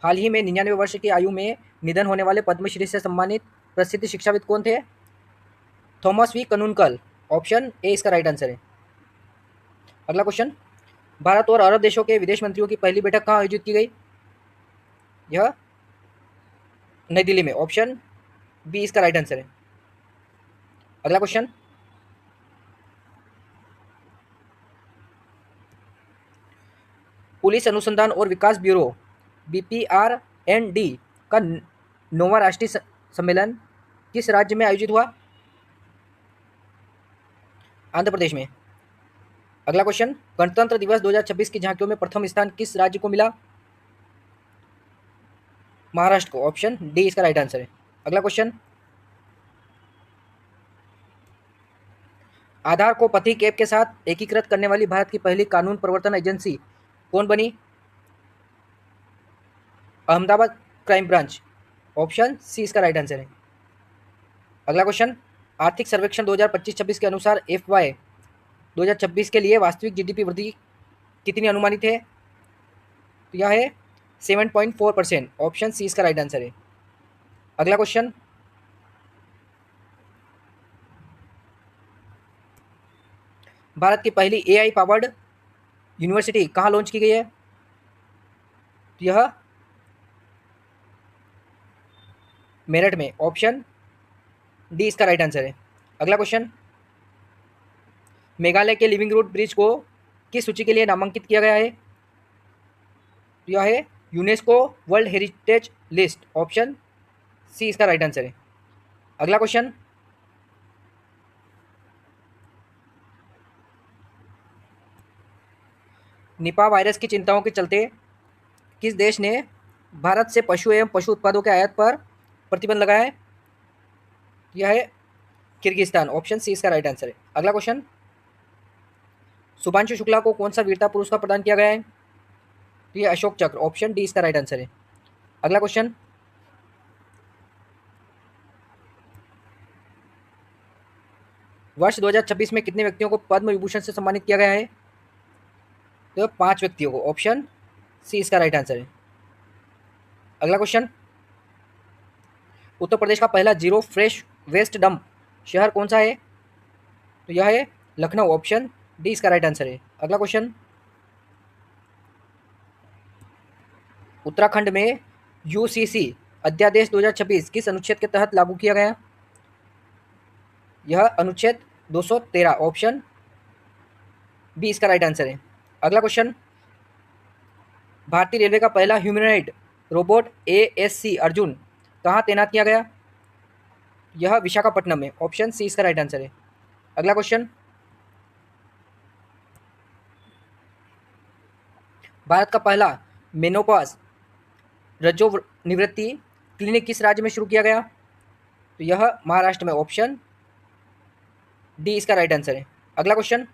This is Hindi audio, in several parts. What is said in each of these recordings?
हाल ही में 99 वर्ष की आयु में निधन होने वाले पद्मश्री से सम्मानित प्रसिद्ध शिक्षाविद कौन थे? Thomas V Kunnunkal. Option A इसका राइट आंसर है। अगला क्वेश्चन, भारत और अरब देशों के विदेश मंत्रियों की पहली बैठक कहाँ आयोजित की गई? यह नई दिल्ली में। ऑप्शन बी इसका राइट आंसर है। अगला क्वेश्चन, पुलिस अनुसंधान और विकास ब्यूरो BPRND का 9वां राष्ट्रीय सम्मेलन किस राज्य में आयोजित हुआ? आंध्र प्रदेश में। अगला क्वेश्चन, गणतंत्र दिवस 2026 की झांकियों में प्रथम स्थान किस राज्य को मिला? महाराष्ट्र को। ऑप्शन डी इसका राइट आंसर है। अगला क्वेश्चन, आधार को पथिक ऐप के साथ एकीकृत करने वाली भारत की पहली कानून प्रवर्तन एजेंसी कौन बनी? Ahmedabad crime branch. Option C इसका राइट आंसर है। अगला क्वेश्चन, आर्थिक सर्वेक्षण 2025-26 के अनुसार FY 2026 के लिए वास्तविक GDP वृद्धि कितनी अनुमानित है? तो यह है 7.4%। ऑप्शन सी इसका राइट आंसर है। अगला क्वेश्चन, भारत की पहली AI पावर्ड यूनिवर्सिटी कहाँ लॉन्च की गई है? यह मेरठ में। ऑप्शन डी इसका राइट आंसर है। अगला क्वेश्चन, मेघालय के लिविंग रूट ब्रिज को किस सूची के लिए नामांकित किया गया है? यह है UNESCO world heritage list. Option C इसका राइट आंसर है। अगला क्वेश्चन, निपा वायरस की चिंताओं के चलते किस देश ने भारत से पशु एवं पशु उत्पादों के आयात पर प्रतिबंध लगाया है? यह है किर्गिस्तान। ऑप्शन सी इसका राइट आंसर है। अगला क्वेश्चन, शुभांशु शुक्ला को कौन सा वीरता पुरस्कार प्रदान किया गया है? तो यह अशोक चक्र। ऑप्शन डी इसका राइट आंसर है। अगला क्वेश्चन, वर्ष 2026 में कितने व्यक्तियों को पद्म विभूषण से सम्मानित किया गया है? तो 5 व्यक्तियों को। ऑप्शन सी इसका राइट आंसर है। अगला क्वेश्चन, उत्तर प्रदेश का पहला जीरो फ्रेश वेस्ट डंप शहर कौन सा है? तो यह है लखनऊ। ऑप्शन डी इसका राइट आंसर है। अगला क्वेश्चन, उत्तराखंड में UCC अध्यादेश 2026 किस अनुच्छेद के तहत लागू किया गया? यह अनुच्छेद 213। ऑप्शन बी इसका राइट आंसर है। अगला क्वेश्चन, भारतीय रेलवे का पहला ह्यूमनॉइड रोबोट ASC अर्जुन कहाँ तैनात किया गया? यह विशाखापट्टनम में। ऑप्शन सी इसका राइट आंसर है। अगला क्वेश्चन, भारत का पहला मेनोपॉज रजो निवृत्ति क्लिनिक किस राज्य में शुरू किया गया? तो यह महाराष्ट्र में। ऑप्शन डी इसका राइट आंसर है। अगला क्वेश्चन,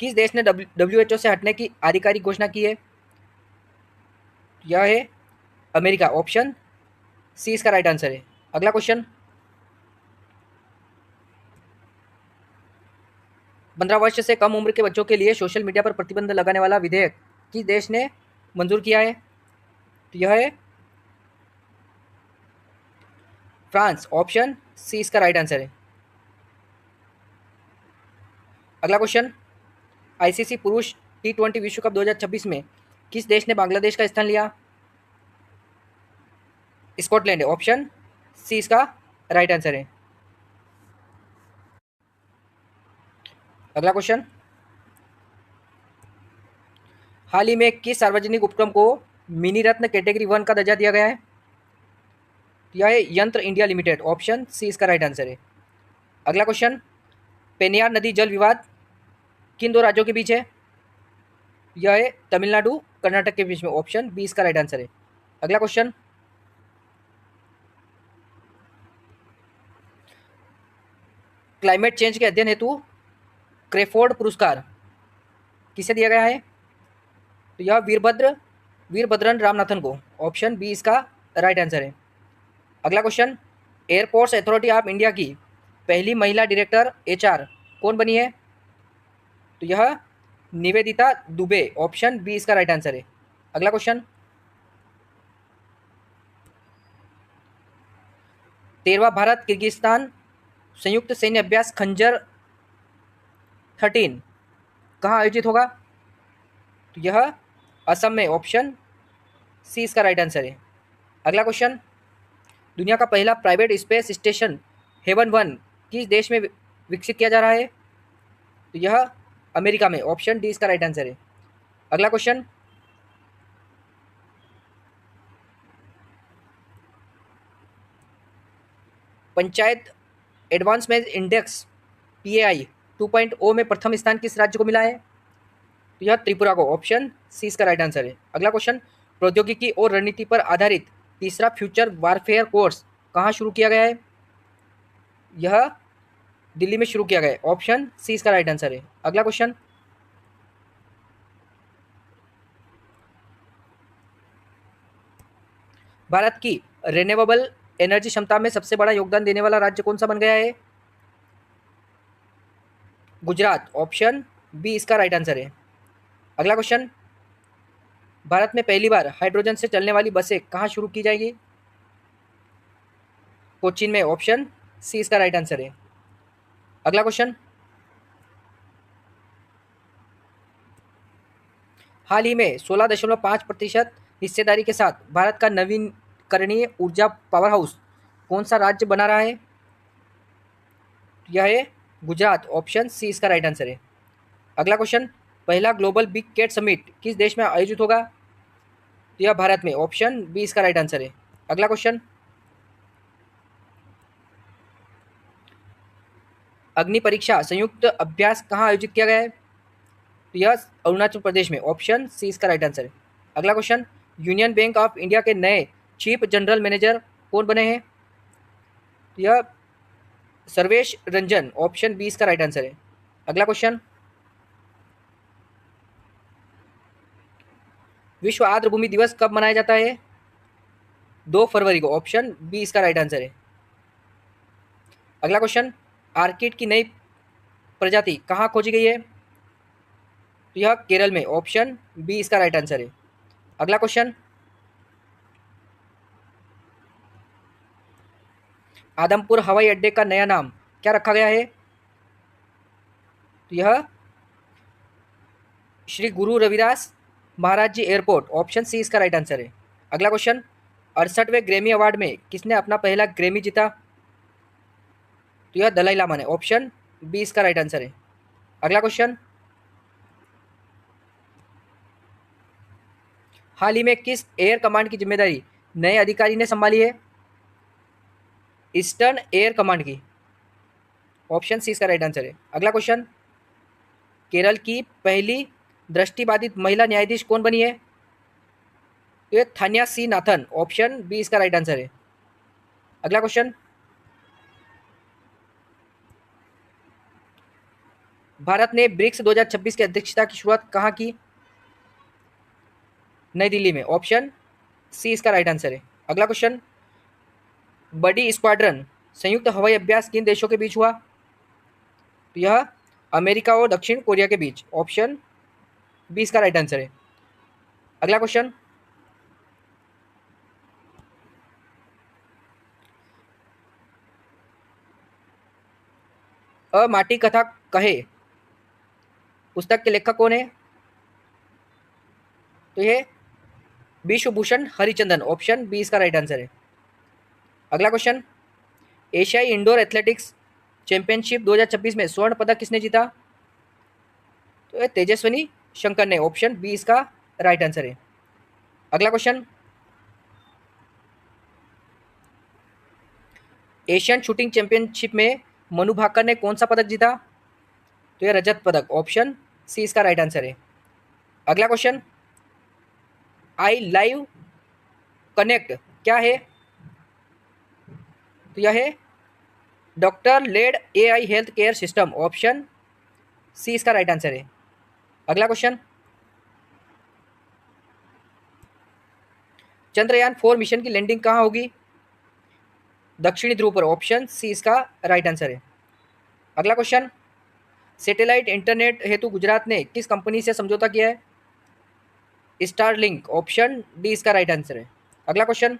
किस देश ने WHO से हटने की आधिकारिक घोषणा की है? यह है अमेरिका। ऑप्शन सी इसका राइट आंसर है। अगला क्वेश्चन, 15 वर्ष से कम उम्र के बच्चों के लिए सोशल मीडिया पर प्रतिबंध लगाने वाला विधेयक किस देश ने मंजूर किया है? तो यह है फ्रांस। ऑप्शन सी इसका राइट आंसर है। अगला क्वेश्चन, ICC पुरुष T20 विश्व कप 2026 में किस देश ने बांग्लादेश का स्थान लिया? स्कॉटलैंड। ऑप्शन सी इसका राइट आंसर है। अगला क्वेश्चन, हाल ही में किस सार्वजनिक उपक्रम को मिनी रत्न कैटेगरी 1 का दर्जा दिया गया है? यह है यंत्र इंडिया लिमिटेड। ऑप्शन सी इसका राइट आंसर है। अगला क्वेश्चन, पेनियार नदी जल विवाद किन दो राज्यों के बीच है? यह है तमिलनाडु कर्नाटक के बीच में। ऑप्शन बी इसका राइट आंसर है। अगला क्वेश्चन, क्लाइमेट चेंज के अध्ययन हेतु क्रेफोर्ड पुरस्कार किसे दिया गया है? तो यह वीरभद्रन रामनाथन को। ऑप्शन बी इसका राइट आंसर है। अगला question, airports authority of India की पहली महिला डायरेक्टर HR कौन बनी है? तो यह निवेदिता दुबे। ऑप्शन बी इसका राइट आंसर है। अगला क्वेश्चन, 13वां भारत किर्गिस्तान संयुक्त सैन्य अभ्यास खंजर 13 कहाँ आयोजित होगा? तो यह असम में, ऑप्शन सी इसका राइट आंसर है। अगला क्वेश्चन, दुनिया का पहला प्राइवेट स्पेस स्टेशन हेवन 1 किस देश में विकसित किया जा रहा है? तो यह अमेरिका में, ऑप्शन डी इसका राइट आंसर है। अगला क्वेश्चन, पंचायत एडवांसमेंट इंडेक्स पीएआई 2.0 में प्रथम स्थान किस राज्य को मिला है? तो यह त्रिपुरा को, ऑप्शन सी इसका राइट आंसर है। अगला क्वेश्चन, प्रौद्योगिकी और रणनीति पर आधारित तीसरा फ्यूचर वारफेयर कोर्स कहाँ शुरू किया गया है? यह दिल्ली में शुरू किया गया है, ऑप्शन सी इसका राइट आंसर है। अगला क्वेश्चन, भारत की रिन्यूएबल एनर्जी क्षमता में सबसे बड़ा योगदान देने वाला राज्य कौन सा बन गया है? गुजरात, ऑप्शन बी इसका राइट आंसर है। अगला क्वेश्चन, भारत में पहली बार हाइड्रोजन से चलने वाली बसें कहाँ शुरू की जाएगी? कोचीन में, ऑप्शन सी इसका राइट आंसर है। अगला क्वेश्चन, हाल ही में 16.5% हिस्सेदारी के साथ भारत का नवीकरणीय ऊर्जा पावर हाउस कौन सा राज्य बना रहा है? यह है गुजरात, ऑप्शन सी इसका राइट आंसर है। अगला क्वेश्चन, पहला ग्लोबल बिग कैट समिट किस देश में आयोजित होगा? तो यह भारत में, ऑप्शन बी इसका राइट आंसर है। अगला क्वेश्चन, अग्नि परीक्षा संयुक्त अभ्यास कहाँ आयोजित किया गया है? तो यह अरुणाचल प्रदेश में, ऑप्शन सी इसका राइट आंसर है। अगला question, union bank of India के नए चीफ जनरल मैनेजर कौन बने हैं? तो यह सर्वेश रंजन, ऑप्शन बी इसका राइट आंसर है। अगला क्वेश्चन, विश्व आर्द्रभूमि दिवस कब मनाया जाता है? 2 फरवरी को, ऑप्शन बी इसका राइट आंसर है। अगला क्वेश्चन, आर्किड की नई प्रजाति कहाँ खोजी गई है? तो यह केरल में, ऑप्शन बी इसका राइट आंसर है। अगला क्वेश्चन, आदमपुर हवाई अड्डे का नया नाम क्या रखा गया है? तो यह श्री गुरु रविदास महाराज जी एयरपोर्ट, ऑप्शन सी इसका राइट आंसर है। अगला क्वेश्चन, 68वें ग्रैमी अवार्ड में किसने अपना पहला ग्रैमी जीता? तो यह दलाई लामा ने, ऑप्शन बी इसका राइट आंसर है। अगला क्वेश्चन, हाल ही में किस एयर कमांड की जिम्मेदारी नए अधिकारी ने संभाली है? ईस्टर्न एयर कमांड की, ऑप्शन सी इसका राइट आंसर है। अगला क्वेश्चन, केरल की पहली दृष्टिबाधित महिला न्यायाधीश कौन बनी है? तो ये थान्या सी नाथन, ऑप्शन बी इसका राइट आंसर है। अगला क्वेश्चन, भारत ने ब्रिक्स 2026 की अध्यक्षता की शुरुआत कहाँ की? नई दिल्ली में, ऑप्शन सी इसका राइट आंसर है। अगला क्वेश्चन, बडी स्क्वाड्रन संयुक्त हवाई अभ्यास किन देशों के बीच हुआ? तो यह अमेरिका और दक्षिण कोरिया के बीच, ऑप्शन बी इसका राइट आंसर है। अगला क्वेश्चन, अ माटी कथा कहे पुस्तक के लेखक कौन है? तो यह विश्वभूषण हरिचंदन, ऑप्शन बी इसका राइट आंसर है। अगला क्वेश्चन, एशियाई इंडोर एथलेटिक्स चैंपियनशिप 2026 में स्वर्ण पदक किसने जीता? तो यह तेजस्विनी शंकर ने, ऑप्शन बी इसका राइट आंसर है। अगला क्वेश्चन, एशियन शूटिंग चैंपियनशिप में मनु भाकर ने कौन सा पदक जीता? तो यह रजत पदक, ऑप्शन सी इसका राइट आंसर है। अगला क्वेश्चन, आई लाइव कनेक्ट क्या है? तो यह है doctor led AI health care system, option C इसका राइट आंसर है। अगला क्वेश्चन, चंद्रयान 4 मिशन की लैंडिंग कहाँ होगी? दक्षिणी ध्रुव पर, ऑप्शन सी इसका राइट आंसर है। अगला क्वेश्चन, सैटेलाइट इंटरनेट हेतु गुजरात ने किस कंपनी से समझौता किया है? स्टारलिंक, ऑप्शन डी इसका राइट आंसर है। अगला क्वेश्चन,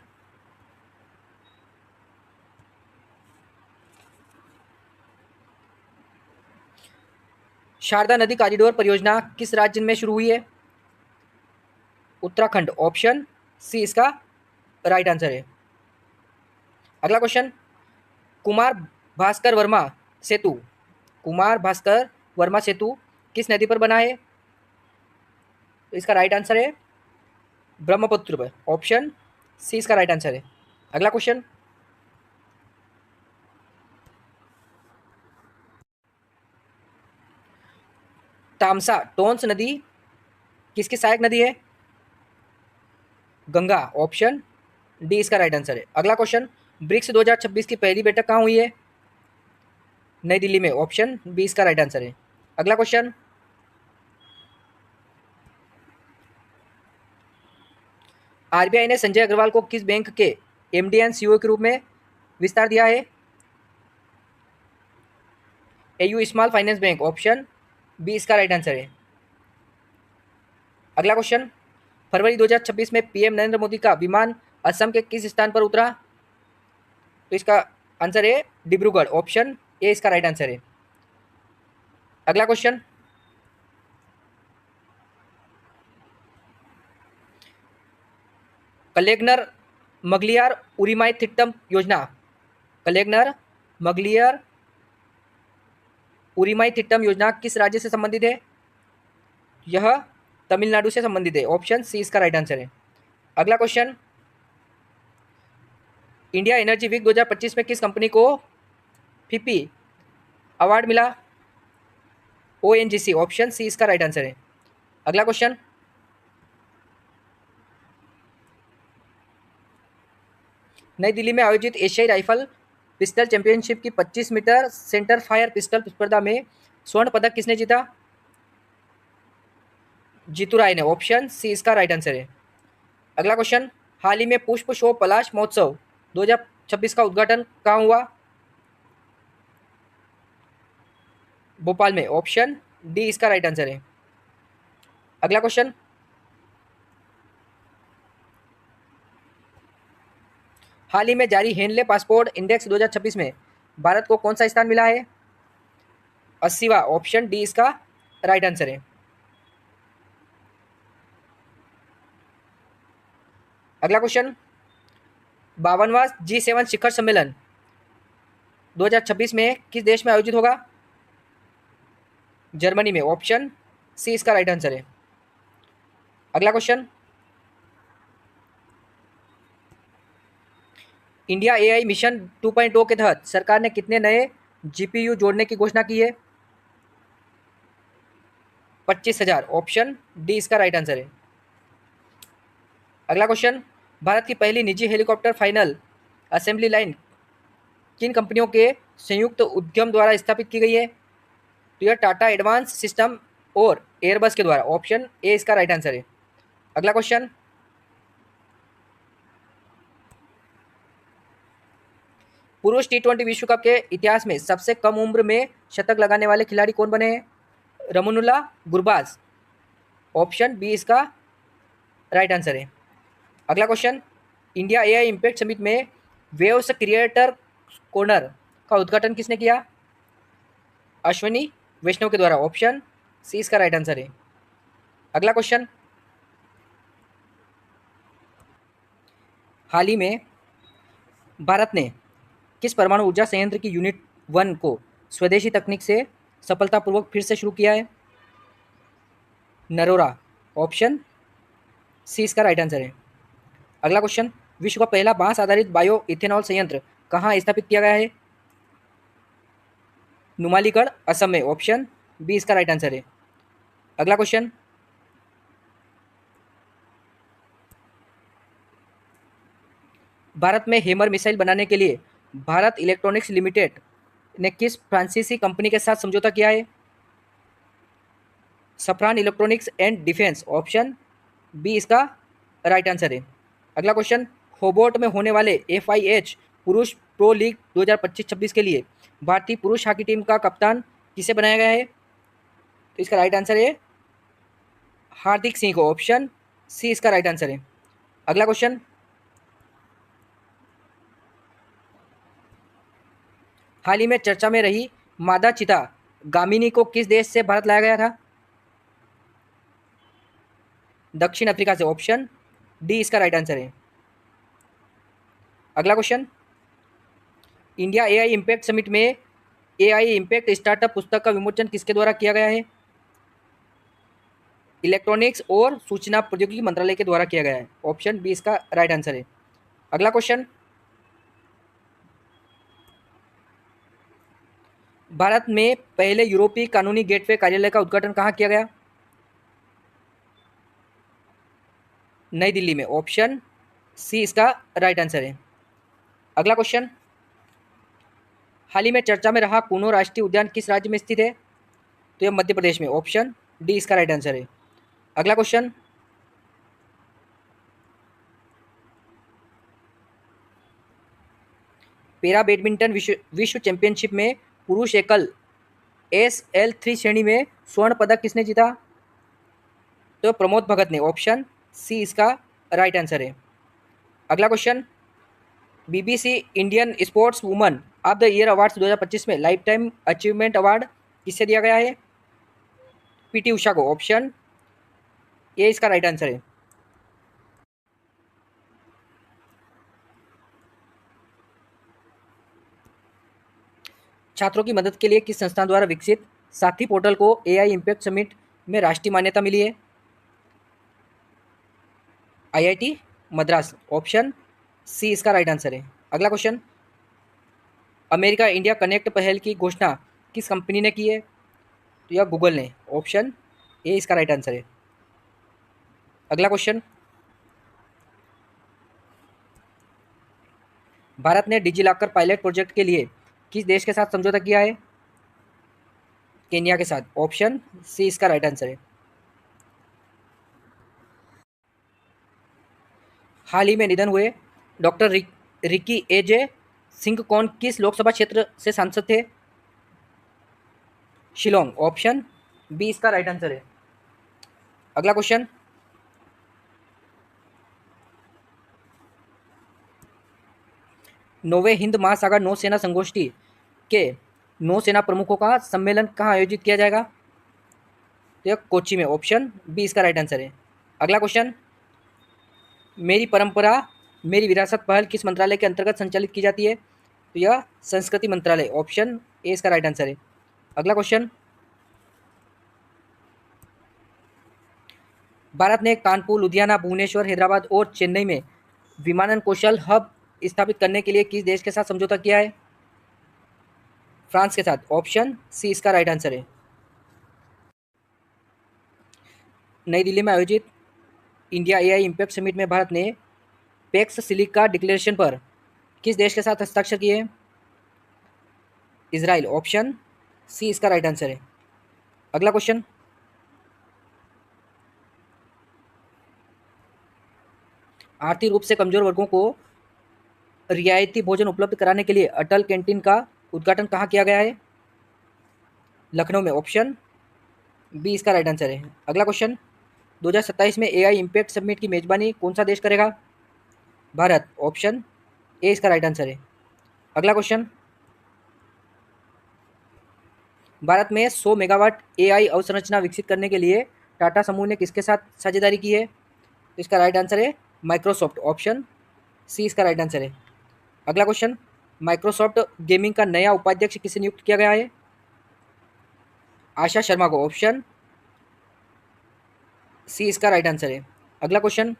शारदा नदी कॉरिडोर परियोजना किस राज्य में शुरू हुई है? उत्तराखंड, ऑप्शन सी इसका राइट आंसर है। अगला क्वेश्चन, कुमार भास्कर वर्मा सेतु, कुमार भास्कर वर्मा सेतु किस नदी पर बना है? तो इसका राइट आंसर है ब्रह्मपुत्र पर, ऑप्शन सी इसका राइट आंसर है। अगला क्वेश्चन, तामसा टोंस नदी किसकी सहायक नदी है? गंगा, ऑप्शन डी इसका राइट आंसर है। अगला क्वेश्चन, ब्रिक्स 2026 की पहली बैठक कहाँ हुई है? नई दिल्ली में, ऑप्शन बी इसका राइट आंसर है। अगला क्वेश्चन, आरबीआई ने संजय अग्रवाल को किस बैंक के एमडी एंड सीईओ के रूप में विस्तार दिया है? AU small finance bank, option B इसका राइट आंसर है। अगला क्वेश्चन, फरवरी 2026 में पीएम नरेंद्र मोदी का विमान असम के किस स्थान पर उतरा? तो इसका आंसर है डिब्रूगढ़, ऑप्शन ए इसका राइट आंसर है। अगला क्वेश्चन, कलेगनर मगलियार उरिमाई थिट्टम योजना, कलेगनर मगलियार उरिमाई थिट्टम योजना किस राज्य से संबंधित है? यह तमिलनाडु से संबंधित है, ऑप्शन सी इसका राइट आंसर है। अगला क्वेश्चन, इंडिया एनर्जी वीक 2025 में किस कंपनी को फीपी अवार्ड मिला? ओएनजीसी, ऑप्शन सी इसका राइट आंसर है। अगला क्वेश्चन, नई दिल्ली में आयोजित एशियाई राइफल पिस्टल चैंपियनशिप की 25 मीटर सेंटर फायर पिस्टल स्पर्धा में स्वर्ण पदक किसने जीता? जीतू राय ने, ऑप्शन सी इसका राइट आंसर है। अगला क्वेश्चन, हाल ही में पुष्प शो पलाश महोत्सव 2026 का उद्घाटन कहाँ हुआ? भोपाल में, ऑप्शन डी इसका राइट आंसर है। अगला क्वेश्चन, हाल ही में जारी हेनले पासपोर्ट इंडेक्स 2026 में भारत को कौन सा स्थान मिला है? 80वां, ऑप्शन डी इसका राइट आंसर है। अगला क्वेश्चन, 52वां G7 शिखर सम्मेलन 2026 में किस देश में आयोजित होगा? जर्मनी में, ऑप्शन सी इसका राइट आंसर है। अगला क्वेश्चन, इंडिया एआई मिशन 2.0 के तहत सरकार ने कितने नए जीपीयू जोड़ने की घोषणा की है? 25,000, ऑप्शन डी इसका राइट आंसर है। अगला क्वेश्चन, भारत की पहली निजी हेलीकॉप्टर फाइनल असेंबली लाइन किन कंपनियों के संयुक्त उद्यम द्वारा स्थापित की गई है? तो यह टाटा एडवांस सिस्टम और एयरबस के द्वारा, ऑप्शन ए इसका राइट आंसर है। अगला क्वेश्चन, पुरुष टी20 विश्व कप के इतिहास में सबसे कम उम्र में शतक लगाने वाले खिलाड़ी कौन बने हैं? रमनुल्ला गुरबाज, ऑप्शन बी इसका राइट आंसर है। अगला question, India AI impact summit में वेव्स क्रिएटर कॉर्नर का उद्घाटन किसने किया? अश्विनी वैष्णव के द्वारा, ऑप्शन सी इसका राइट आंसर है। अगला क्वेश्चन, हाल ही में भारत ने किस परमाणु ऊर्जा संयंत्र की यूनिट 1 को स्वदेशी तकनीक से सफलतापूर्वक फिर से शुरू किया है? नरोरा, ऑप्शन सी इसका राइट आंसर है। अगला क्वेश्चन, विश्व का पहला बांस आधारित बायो इथेनॉल संयंत्र कहाँ स्थापित किया गया है? नुमालीगढ़, असम में, ऑप्शन बी इसका राइट आंसर है। अगला क्वेश्चन, भारत में हेमर मिसाइल बनाने के लिए भारत इलेक्ट्रॉनिक्स लिमिटेड ने किस फ्रांसीसी कंपनी के साथ समझौता किया है? Safran electronics and defence, option B इसका राइट आंसर है। अगला क्वेश्चन, होबोर्ट में होने वाले FIH पुरुष प्रो लीग 2025-26 के लिए भारतीय पुरुष हॉकी टीम का कप्तान किसे बनाया गया है? तो इसका राइट आंसर है हार्दिक सिंह को, ऑप्शन सी इसका राइट आंसर है। अगला क्वेश्चन, हाल ही में चर्चा में रही मादा चीता गामिनी को किस देश से भारत लाया गया था? दक्षिण अफ्रीका से, ऑप्शन डी इसका राइट आंसर है। अगला question, India AI impact summit में एआई इम्पैक्ट स्टार्टअप पुस्तक का विमोचन किसके द्वारा किया गया है? इलेक्ट्रॉनिक्स और सूचना प्रौद्योगिकी मंत्रालय के द्वारा किया गया है, ऑप्शन बी इसका राइट आंसर है। अगला क्वेश्चन, भारत में पहले यूरोपीय कानूनी गेटवे कार्यालय का उद्घाटन कहाँ किया गया? नई दिल्ली में, ऑप्शन सी इसका राइट आंसर है। अगला क्वेश्चन, हाल ही में चर्चा में रहा कूनो राष्ट्रीय उद्यान किस राज्य में स्थित है? तो यह मध्य प्रदेश में, ऑप्शन डी इसका राइट आंसर है। अगला क्वेश्चन, पैरा बैडमिंटन विश्व चैंपियनशिप में पुरुष एकल SL3 श्रेणी में स्वर्ण पदक किसने जीता? तो प्रमोद भगत ने, ऑप्शन सी इसका राइट आंसर है। अगला question, BBC Indian sports woman of the year awards 2025 में लाइफ टाइम अचीवमेंट अवार्ड किससे दिया गया है? PT उषा को, ऑप्शन ए इसका राइट आंसर है। छात्रों की मदद के लिए किस संस्थान द्वारा विकसित साथी पोर्टल को एआई इम्पैक्ट समिट में राष्ट्रीय मान्यता मिली है? IIT मद्रास, ऑप्शन सी इसका राइट आंसर है। अगला क्वेश्चन, अमेरिका इंडिया कनेक्ट पहल की घोषणा किस कंपनी ने की है? तो यह गूगल ने, ऑप्शन ए इसका राइट आंसर है। अगला क्वेश्चन, भारत ने डिजिलॉकर पायलट प्रोजेक्ट के लिए किस देश के साथ समझौता किया है? केन्या के साथ, ऑप्शन सी इसका राइट आंसर है। हाल ही में निधन हुए डॉक्टर रिकी AJ सिंह कौन किस लोकसभा क्षेत्र से सांसद थे? शिलोंग, ऑप्शन बी इसका राइट आंसर है। अगला क्वेश्चन, नौवे हिंद महासागर नौसेना संगोष्ठी के नौसेना प्रमुखों का सम्मेलन कहाँ आयोजित किया जाएगा? तो यह कोच्चि में, ऑप्शन बी इसका राइट आंसर है। अगला क्वेश्चन, मेरी परंपरा मेरी विरासत पहल किस मंत्रालय के अंतर्गत संचालित की जाती है? तो यह संस्कृति मंत्रालय, ऑप्शन ए इसका राइट आंसर है। अगला क्वेश्चन, भारत ने कानपुर, लुधियाना, भुवनेश्वर, हैदराबाद और चेन्नई में विमानन कौशल हब स्थापित करने के लिए किस देश के साथ समझौता किया है? फ्रांस के साथ, ऑप्शन सी इसका राइट आंसर है। नई दिल्ली में आयोजित इंडिया एआई इम्पैक्ट समिट में भारत ने पैक्स सिलिका डिक्लेरेशन पर किस देश के साथ हस्ताक्षर किए? इजराइल, ऑप्शन सी इसका राइट आंसर है। अगला क्वेश्चन, आर्थिक रूप से कमजोर वर्गों को रियायती भोजन उपलब्ध कराने के लिए अटल कैंटीन का उद्घाटन कहाँ किया गया है? लखनऊ में, ऑप्शन बी इसका राइट आंसर है। अगला क्वेश्चन, 2027 में एआई इम्पैक्ट समिट की मेजबानी कौन सा देश करेगा? भारत, ऑप्शन ए इसका राइट आंसर है। अगला क्वेश्चन, भारत में 100 मेगावाट एआई अवसंरचना विकसित करने के लिए टाटा समूह ने किसके साथ साझेदारी की है? तो इसका राइट आंसर है माइक्रोसॉफ्ट, ऑप्शन सी इसका राइट आंसर है। अगला क्वेश्चन, माइक्रोसॉफ्ट गेमिंग का नया उपाध्यक्ष किसे नियुक्त किया गया है? आशा शर्मा को, ऑप्शन सी इसका राइट आंसर है। अगला क्वेश्चन,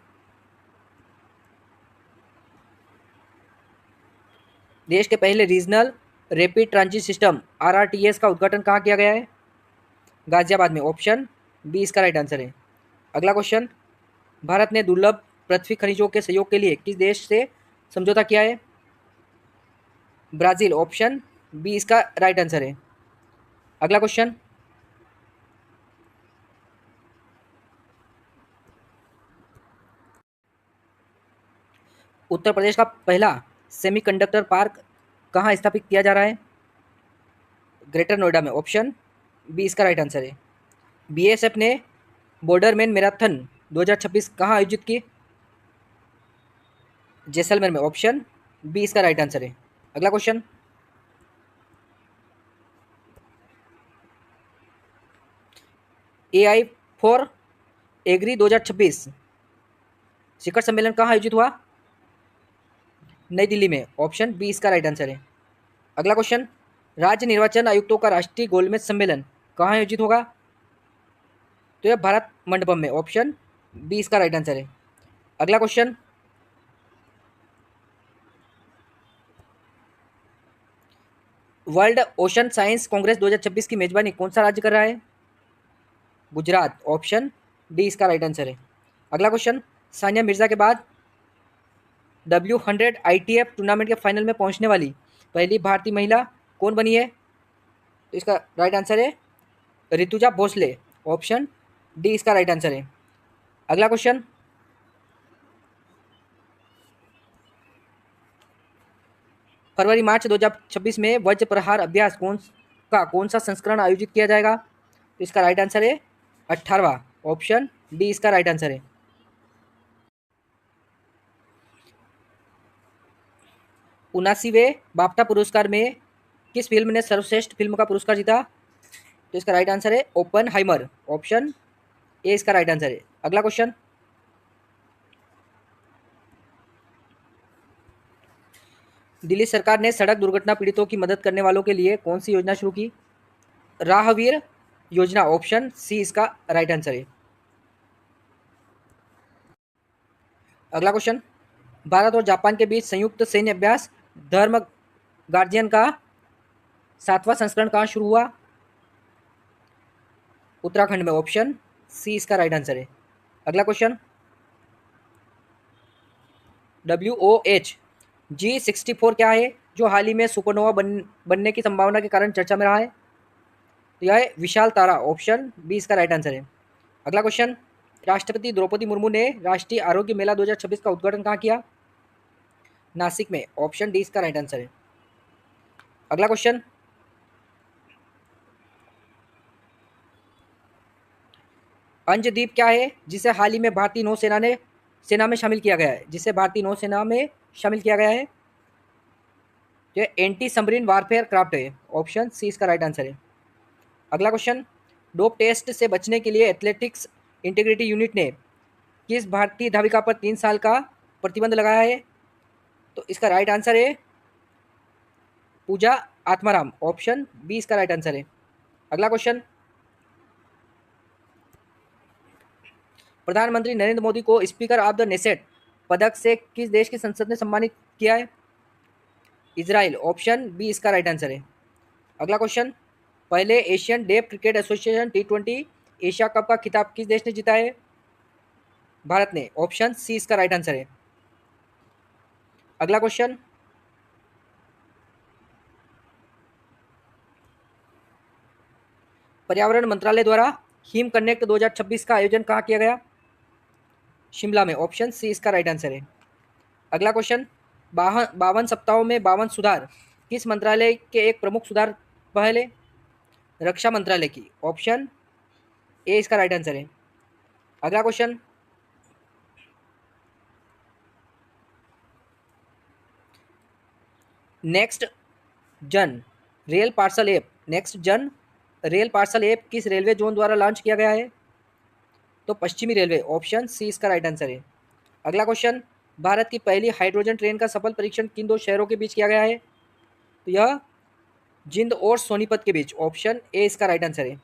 देश के पहले regional rapid transit system RRTS का उद्घाटन कहाँ किया गया है? गाजियाबाद में, ऑप्शन बी इसका राइट आंसर है। अगला क्वेश्चन, भारत ने दुर्लभ पृथ्वी खनिजों के सहयोग के लिए किस देश से समझौता किया है? ब्राजील, ऑप्शन बी इसका राइट आंसर है। अगला क्वेश्चन, उत्तर प्रदेश का पहला सेमीकंडक्टर पार्क कहाँ स्थापित किया जा रहा है? ग्रेटर नोएडा में, ऑप्शन बी इसका राइट आंसर है। BSF ने बॉर्डरमैन मैराथन 2026 कहाँ आयोजित की? जैसलमेर में, ऑप्शन बी इसका राइट आंसर है। अगला क्वेश्चन, AI फॉर एग्री 2026 शिखर सम्मेलन कहाँ आयोजित हुआ? नई दिल्ली में। ऑप्शन बी इसका राइट आंसर है। अगला क्वेश्चन, राज्य निर्वाचन आयुक्तों का राष्ट्रीय गोलमेज सम्मेलन कहाँ आयोजित होगा? तो यह भारत मंडपम में। ऑप्शन बी इसका राइट आंसर है। अगला question, world ocean science Congress 2026 की मेजबानी कौन सा राज्य कर रहा है? गुजरात। ऑप्शन डी इसका राइट आंसर है। अगला क्वेश्चन, सानिया मिर्जा के बाद W100 ITF टूर्नामेंट के फाइनल में पहुंचने वाली पहली भारतीय महिला कौन बनी है? तो इसका राइट आंसर है ऋतुजा भोसले। ऑप्शन डी इसका राइट आंसर है। अगला क्वेश्चन, फरवरी मार्च 2026 में वज्र प्रहार अभ्यास कौन सा संस्करण आयोजित किया जाएगा? तो इसका राइट आंसर है 18वां। ऑप्शन डी इसका राइट आंसर है। 79वें बाफ्टा पुरस्कार में किस फिल्म ने सर्वश्रेष्ठ फिल्म का पुरस्कार जीता? तो इसका राइट आंसर है ओपनहाइमर। ऑप्शन ए इसका राइट आंसर है। अगला क्वेश्चन, दिल्ली सरकार ने सड़क दुर्घटना पीड़ितों की मदद करने वालों के लिए कौन सी योजना शुरू की? राहवीर योजना। ऑप्शन सी इसका राइट आंसर है। अगला क्वेश्चन, भारत और जापान के बीच संयुक्त सैन्य अभ्यास धर्म गार्जियन का 7वां संस्करण कहाँ शुरू हुआ? उत्तराखंड में। ऑप्शन सी इसका राइट आंसर है। अगला क्वेश्चन, WOH G64 क्या है जो हाल ही में सुपरनोवा बनने की संभावना के कारण चर्चा में रहा है? तो यह है विशाल तारा। ऑप्शन बी इसका राइट आंसर है। अगला क्वेश्चन, राष्ट्रपति द्रौपदी मुर्मू ने राष्ट्रीय आरोग्य मेला 2026 का उद्घाटन कहाँ किया? नासिक में। ऑप्शन डी इसका राइट आंसर है। अगला क्वेश्चन, अंजदीप क्या है जिसे हाल ही में भारतीय नौसेना ने सेना में शामिल किया गया है? जिसे भारतीय नौसेना में शामिल किया गया है जो एंटी सबमरीन वारफेयर क्राफ्ट है। ऑप्शन सी इसका राइट आंसर है। अगला क्वेश्चन, डोप टेस्ट से बचने के लिए एथलेटिक्स इंटीग्रिटी यूनिट ने किस भारतीय धाविका पर 3 साल का प्रतिबंध लगाया है? तो इसका राइट आंसर है पूजा आत्माराम। ऑप्शन बी इसका राइट आंसर है। अगला क्वेश्चन, प्रधानमंत्री नरेंद्र मोदी को स्पीकर ऑफ द नेसेट पदक से किस देश की संसद ने सम्मानित किया है? इजराइल। ऑप्शन बी इसका राइट आंसर है। अगला क्वेश्चन, पहले Asian deaf cricket association T20 Asia cup का खिताब किस देश ने जीता है? भारत ने। ऑप्शन सी इसका राइट आंसर है। अगला क्वेश्चन, पर्यावरण मंत्रालय द्वारा हिम कनेक्ट 2026 का आयोजन कहाँ किया गया? शिमला में। ऑप्शन सी इसका राइट आंसर है। अगला क्वेश्चन, 52 सप्ताहों में 52 सुधार किस मंत्रालय के एक प्रमुख सुधार पहल है? रक्षा मंत्रालय की। ऑप्शन ए इसका राइट आंसर है। अगला क्वेश्चन, नेक्स्ट जन रेल पार्सल ऐप किस रेलवे जोन द्वारा लॉन्च किया गया है? तो पश्चिमी रेलवे। ऑप्शन सी इसका राइट आंसर है। अगला क्वेश्चन, भारत की पहली हाइड्रोजन ट्रेन का सफल परीक्षण किन 2 शहरों के बीच किया गया है? तो यह जिंद और सोनीपत के बीच। ऑप्शन ए इसका राइट आंसर है।